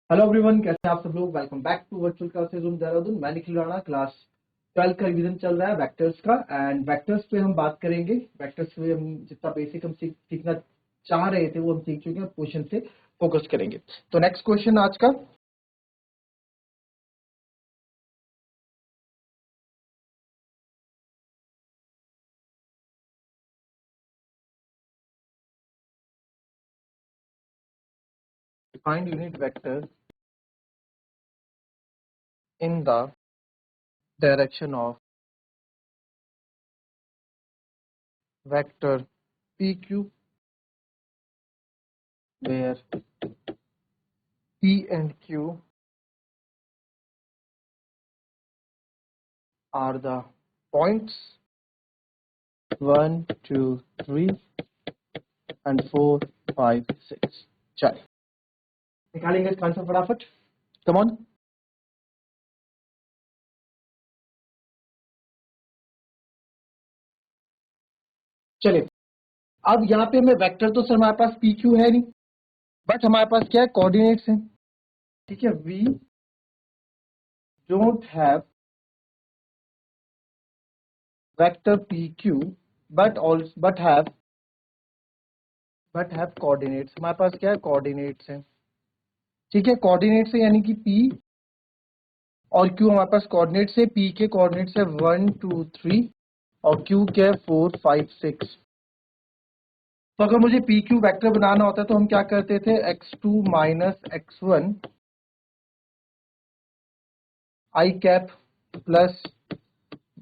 Hello everyone, कैसे हैं आप सब लोग। Welcome back to virtual classes room Dehradun. मैं निखिल राणा, क्लास 12 का रिवीजन चल रहा है वेक्टर्स का। एंड वेक्टर्स पे हम बात करेंगे। वेक्टर्स पे हम जितना बेसिक हम सीखना चाह रहे थे वो हम सीख चुके हैं। क्वेश्चन से फोकस करेंगे। तो नेक्स्ट क्वेश्चन आज का, find unit vector in the direction of vector PQ where P and Q are the points 1, 2, 3 and 4, 5, 6। चलिए निकालेंगे इसका आंसर फटाफट। Come on. चलिए, अब यहाँ पे हमें वेक्टर तो सर हमारे पास पी क्यू है नहीं, बट हमारे पास क्या है, कोऑर्डिनेट्स हैं। ठीक है, we don't have vector P Q but have coordinates. हमारे पास क्या है, कोऑर्डिनेट्स हैं। ठीक है, कोऑर्डिनेट्स है यानी कि पी और क्यू हमारे पास कोऑर्डिनेट्स है। पी के कोऑर्डिनेट्स है 1, 2, 3 और क्यू के 4, 5, 6। तो अगर मुझे पी क्यू वैक्टर बनाना होता है तो हम क्या करते थे, x2 minus x1 I cap plus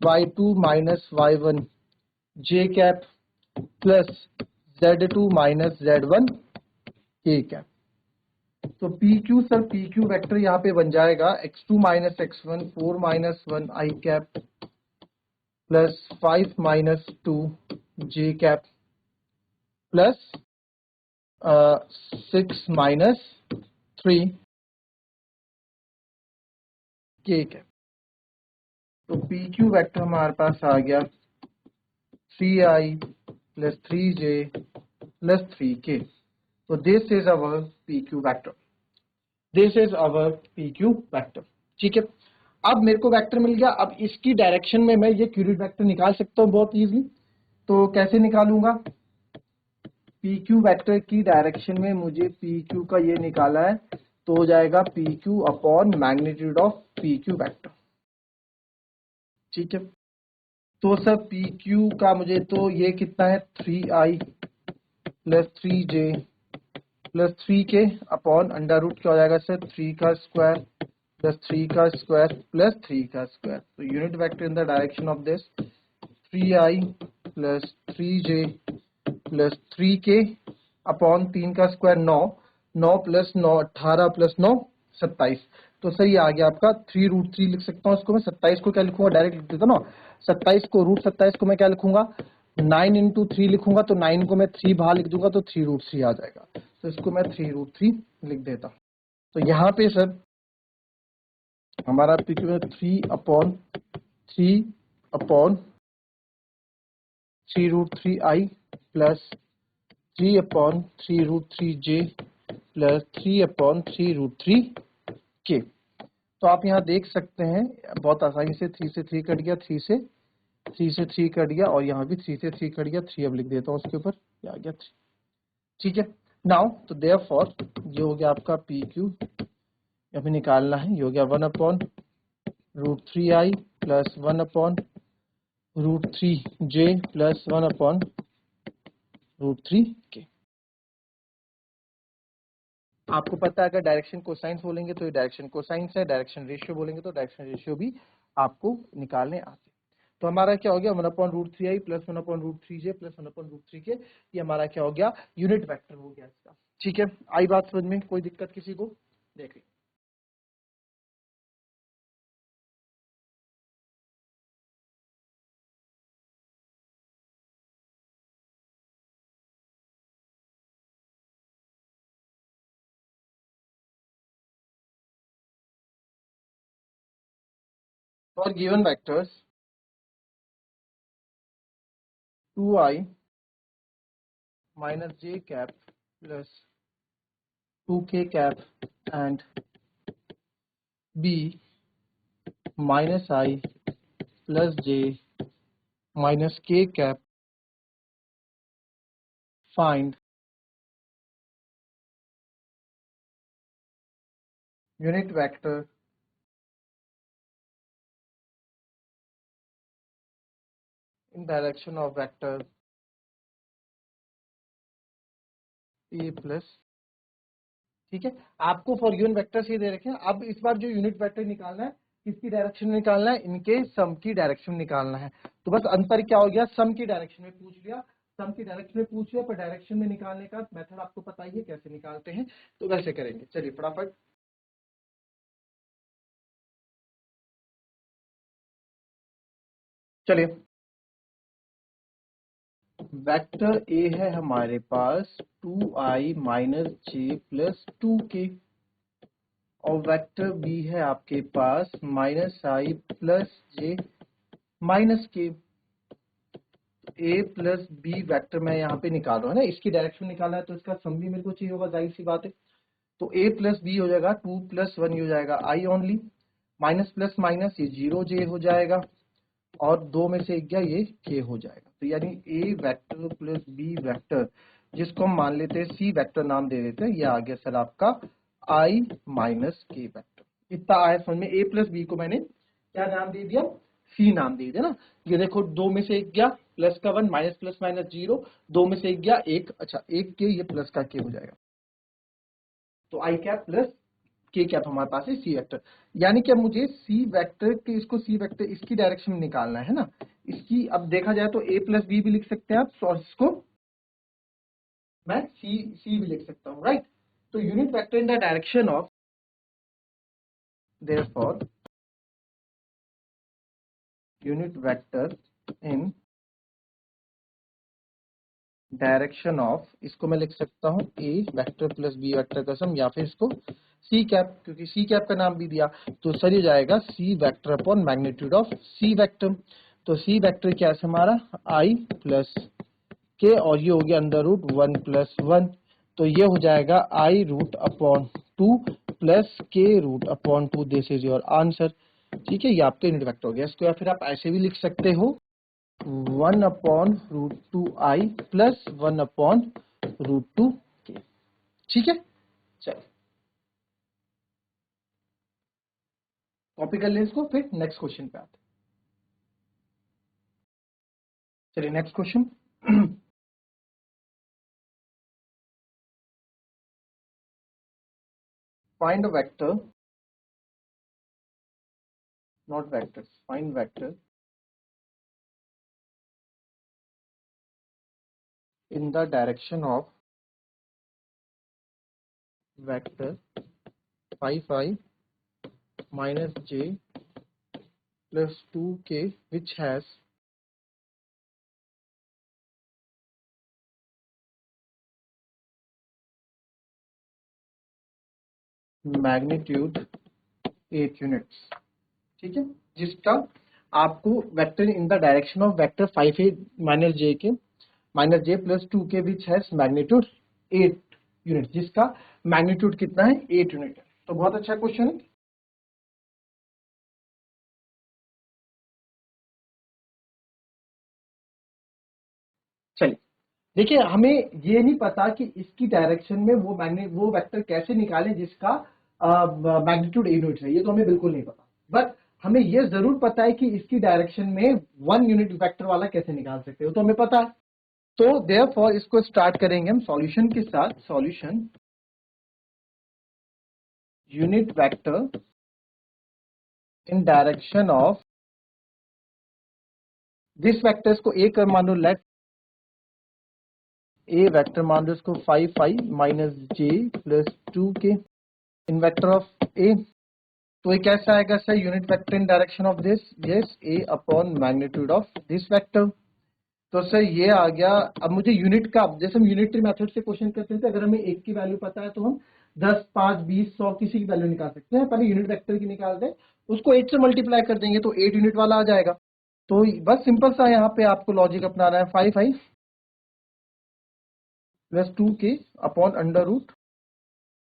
y2 minus y1 J cap plus z2 minus z1 K cap. तो P Q sir, P Q vector यहाँ पे बन जाएगा x2 minus x1 4 minus 1 I cap plus 5 minus 2 J cap plus 6 minus 3 K cap. तो P Q vector हमारे पास आ गया 3i plus 3j plus 3k। तो this is our P Q vector. This is our P Q vector. ठीक है, अब मेरे को vector मिल गया। अब इसकी डायरेक्शन में मैं ये यूनिट वेक्टर निकाल सकता हूँ बहुत इजीली। तो कैसे निकालूंगा, पी क्यू वैक्टर की डायरेक्शन में मुझे पी क्यू का ये निकाला है तो हो जाएगा P Q upon magnitude of P Q vector. ठीक है, तो सर पी क्यू का मुझे तो ये कितना है, 3i plus 3j plus 3k upon under root क्या हो जाएगा सर, 3 का स्क्वायर प्लस 3 का स्क्वायर प्लस 3 का स्क्वायर। तो unit vector in the direction of this 3i plus 3j plus 3k upon 3 का स्क्वायर 9, 9 प्लस 9 18 प्लस 9 27। तो सर ये आ गया आपका 3√3 लिख सकता हूँ इसको मैं। 27 को क्या लिखूंगा, डायरेक्ट लिख देता ना। 27 को √27 को मैं क्या लिखूंगा, 9 इंटू 3 लिखूंगा। तो 9 को मैं 3 बाहर लिख दूंगा तो 3√3 आ जाएगा। तो इसको मैं 3√3 लिख देता। तो यहाँ पे सर हमारा पीक्यू में 3/3 प्लस 3/3√3j प्लस 3/3√3k। तो आप यहाँ देख सकते हैं बहुत आसानी से 3 से 3 कट गया, 3 से 3 कट गया और यहाँ भी 3 से 3 कट गया। 3 अब लिख देता हूँ उसके ऊपर, ये आ गया 3। ठीक है, नाउ तो देयरफॉर ये हो गया आपका पी क्यू, अभी निकालना है। ये हो गया 1/√3i plus 1/√3j plus 1/√3k। आपको पता है अगर डायरेक्शन कोसाइंस बोलेंगे तो ये डायरेक्शन कोसाइंस है, डायरेक्शन रेशियो बोलेंगे तो डायरेक्शन रेशियो भी आपको निकालने आते हैं। तो हमारा क्या हो गया, 1/√3i plus 1/√3j plus 1/√3k। ये हमारा क्या हो गया, यूनिट वेक्टर हो गया इसका। ठीक है, आई बात समझ में, कोई दिक्कत किसी को, देखिए। For given vectors 2i minus j cap plus 2k cap and b minus I plus J minus K cap find unit vector in direction of vector A plus. ठीक है, आपको फॉर गिवन वेक्टर्स ये दे रखे हैं। अब इस बार जो unit vector निकालना है, किसकी डायरेक्शन में निकालना है, इनके सम की डायरेक्शन में निकालना है। तो बस अंतर क्या हो गया, सम की डायरेक्शन में पूछ लिया, सम की डायरेक्शन में पूछ लिया, पर डायरेक्शन में निकालने का मेथड आपको पता ही है कैसे निकालते हैं, तो वैसे करेंगे। चलिए फटाफट, चलिए वेक्टर ए है हमारे पास 2i minus J plus 2k, और वेक्टर बी है आपके पास minus I plus J minus के। ए प्लस बी वेक्टर मैं यहाँ पे निकाल रहा हूँ ना, इसकी डायरेक्शन निकाला है तो इसका सम भी मेरे को चाहिए होगा, जाहिर सी बात है। तो ए प्लस बी हो जाएगा 2 प्लस 1 हो जाएगा I only, minus plus minus ये 0 जे हो जाएगा, और 2 में से 1 गया ये के हो जाएगा। तो यानी ए वेक्टर प्लस बी वेक्टर, जिसको हम मान लेते हैं सी वेक्टर नाम दे देते हैं, ये आ गया सर आपका आई माइनस के वेक्टर। इतना आया समझ में। ए प्लस बी को मैंने क्या नाम दे दिया, सी नाम दे दिया ना। ये देखो 2 में से 1 गया प्लस का 1, माइनस प्लस माइनस 0, 2 में से 1 गया 1, अच्छा 1 के, ये प्लस का के हो जाएगा। तो आई कैप प्लस के कैप हमारे पास है सी वेक्टर। यानी कि अब मुझे सी वेक्टर के, इसको सी वेक्टर इसकी डायरेक्शन में निकालना है ना। इसकी अब देखा जाए तो ए प्लस बी भी लिख सकते हैं आप, और इसको मैं सी सी भी लिख सकता हूं, राइट। तो unit vector in the direction of, therefore unit vector in direction of, इसको मैं लिख सकता हूं ए वेक्टर प्लस बी वेक्टर का सम, या फिर इसको सी कैप, क्योंकि सी कैप का नाम भी दिया। तो सर ये जाएगा C vector upon magnitude of C vector. तो सी वेक्टर क्या है हमारा, आई प्लस के, और ये हो गया अंडर रूट 1 प्लस 1, तो ये हो जाएगा i root upon 2 plus k root upon 2, this is your answer. ठीक है, ये आपका यूनिट वेक्टर हो गया। इसको या फिर आप ऐसे भी लिख सकते हो 1 अपॉन रूट 2 आई प्लस 1 अपॉन रूट 2 के। ठीक है, चलिए कॉपी कर लें इसको, फिर नेक्स्ट क्वेश्चन पे आते हैं। चलिए next question. Find a vector, not vectors, find vector in the direction of vector 5 i minus j plus 2k which has magnitude 8 units। ठीक है, जिसका आपको vector in the direction of vector 5a minus J K minus J plus 2k which has magnitude 8 unit, जिसका magnitude कितना है 8 unit है। तो बहुत अच्छा क्वेश्चन है। चलिए देखिए, हमें ये नहीं पता कि इसकी डायरेक्शन में वो वेक्टर कैसे निकालें जिसका मैग्नीट्यूड 8 यूनिट है, ये तो हमें बिल्कुल नहीं पता। बट हमें ये जरूर पता है कि इसकी डायरेक्शन में 1 यूनिट वेक्टर वाला कैसे निकाल सकते हो, तो हमें पता है। तो देयरफॉर इसको स्टार्ट करेंगे हम सॉल्यूशन के साथ। Solution unit vector in direction of this vectors को ए कर मान लो, लेट ए वेक्टर मान लो इसको 5 minus J plus 2k in vector of A. तो ये कैसा आएगा sir, unit vector in direction of this, yes A upon magnitude of this vector. तो सर ये आ गया। अब मुझे यूनिट का, जैसे हम यूनिटरी मेथड से क्वेश्चन करते थे, अगर हमें एक की वैल्यू पता है तो हम 10, 5, 20, 100 किसी की वैल्यू निकाल सकते हैं। पहले यूनिट वेक्टर की निकाल दें, उसको 8 से मल्टीप्लाई कर देंगे तो 8 यूनिट वाला आ जाएगा। तो बस सिंपल सा यहाँ पे आपको लॉजिक अपनाना है, 5 plus 2k upon under root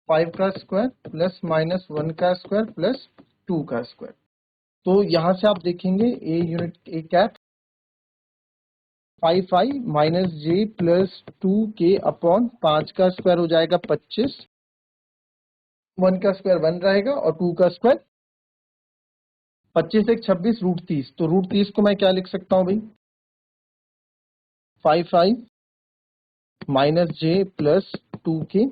5 का स्क्वायर प्लस माइनस 1 का स्क्वायर प्लस 2 का स्क्वायर। तो यहां से आप देखेंगे A unit A cap 5i minus J plus 2k upon 5 का स्क्वायर हो जाएगा 25, 1 का स्क्वायर 1 रहेगा और 2 का स्क्वायर 25 एक 26 रूट 30। तो रूट 30 को मैं क्या लिख सकता हूं भाई, 5i minus J plus 2k।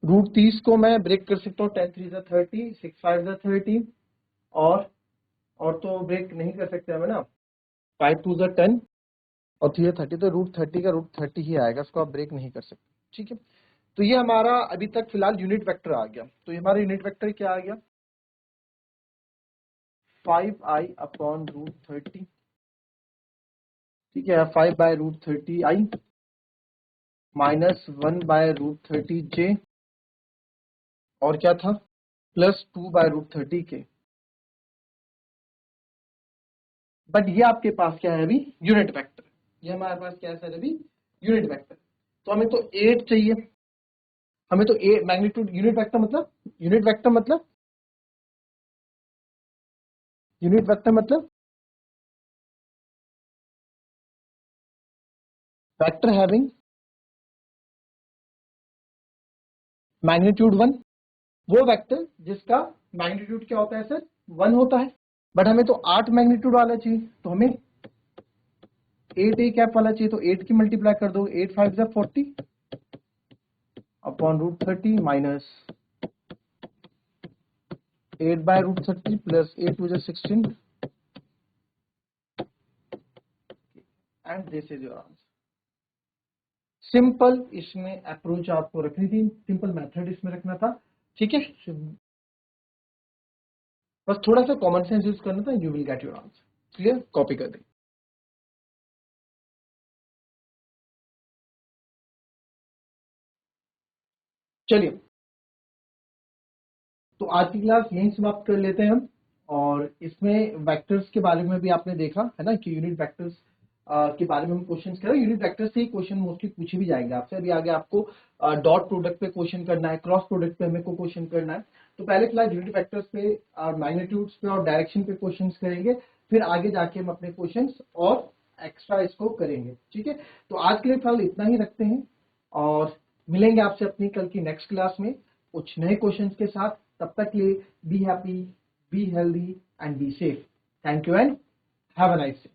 Root 30 को मैं ब्रेक कर सकता हूँ, 10 3 जा 30, 6 5 जा 30 और तो ब्रेक नहीं कर सकते हमें ना, 5 2 जा 10 और 3 30। तो रूट 30 का रूट 30 ही आएगा, इसको आप ब्रेक नहीं कर सकते। ठीक है, तो ये हमारा अभी तक फिलहाल यूनिट वेक्टर आ गया। तो ये हमारा यूनिट वेक्टर क्या आ गया, 5i अपॉन रूट 30। ठीक है, 5 by root 30i minus 1 by root 30j और क्या था plus 2 by root 30k। But ये आपके पास क्या है अभी, यूनिट वेक्टर। ये हमारे पास क्या है सर अभी, यूनिट वेक्टर। तो हमें तो 8 चाहिए, हमें तो ए मैग्नीट्यूड यूनिट वेक्टर मतलब, यूनिट वेक्टर मतलब, यूनिट वेक्टर मतलब वेक्टर हैविंग मैग्नीट्यूड 1, वो वेक्टर जिसका मैग्नीट्यूड क्या होता है सर, 1 होता है। बट हमें तो 8 मैग्नीट्यूड वाला चाहिए, तो हमें 8 ए कैप वाला चाहिए। तो 8 की मल्टीप्लाई कर दो, 8 5 जा 40 upon root 30 minus 8 by root 30 plus 8 two जा 16 and this is your answer. Simple इसमें अप्रोच आपको रखनी थी, सिंपल मेथड इसमें रखना था। ठीक है, बस थोड़ा सा कॉमन सेंस यूज करना था, you will get your answer. Clear, copy कर दें। चलिए, तो आज की क्लास यहीं समाप्त कर लेते हैं हम। और इसमें वेक्टर्स के बारे में भी आपने देखा है ना, कि यूनिट वेक्टर्स के बारे में हम क्वेश्चन करें। यूनिट वेक्टर से ही क्वेश्चन मोस्टली पूछे भी जाएंगे आपसे। अभी आगे आपको डॉट प्रोडक्ट पे क्वेश्चन करना है, क्रॉस प्रोडक्ट पे हमें को क्वेश्चन करना है। तो पहले फिलहाल यूनिट वेक्टर्स पे और मैग्नीट्यूड्स पे और डायरेक्शन पे क्वेश्चन करेंगे, फिर आगे जाके हम अपने क्वेश्चन और एक्स्ट्रा इसको करेंगे। ठीक है, तो आज के लिए फिलहाल इतना ही रखते हैं और मिलेंगे आपसे अपनी कल की नेक्स्ट क्लास में कुछ नए क्वेश्चंस के साथ। तब तक के लिए be happy, be healthy and be safe. Thank you and have a nice day.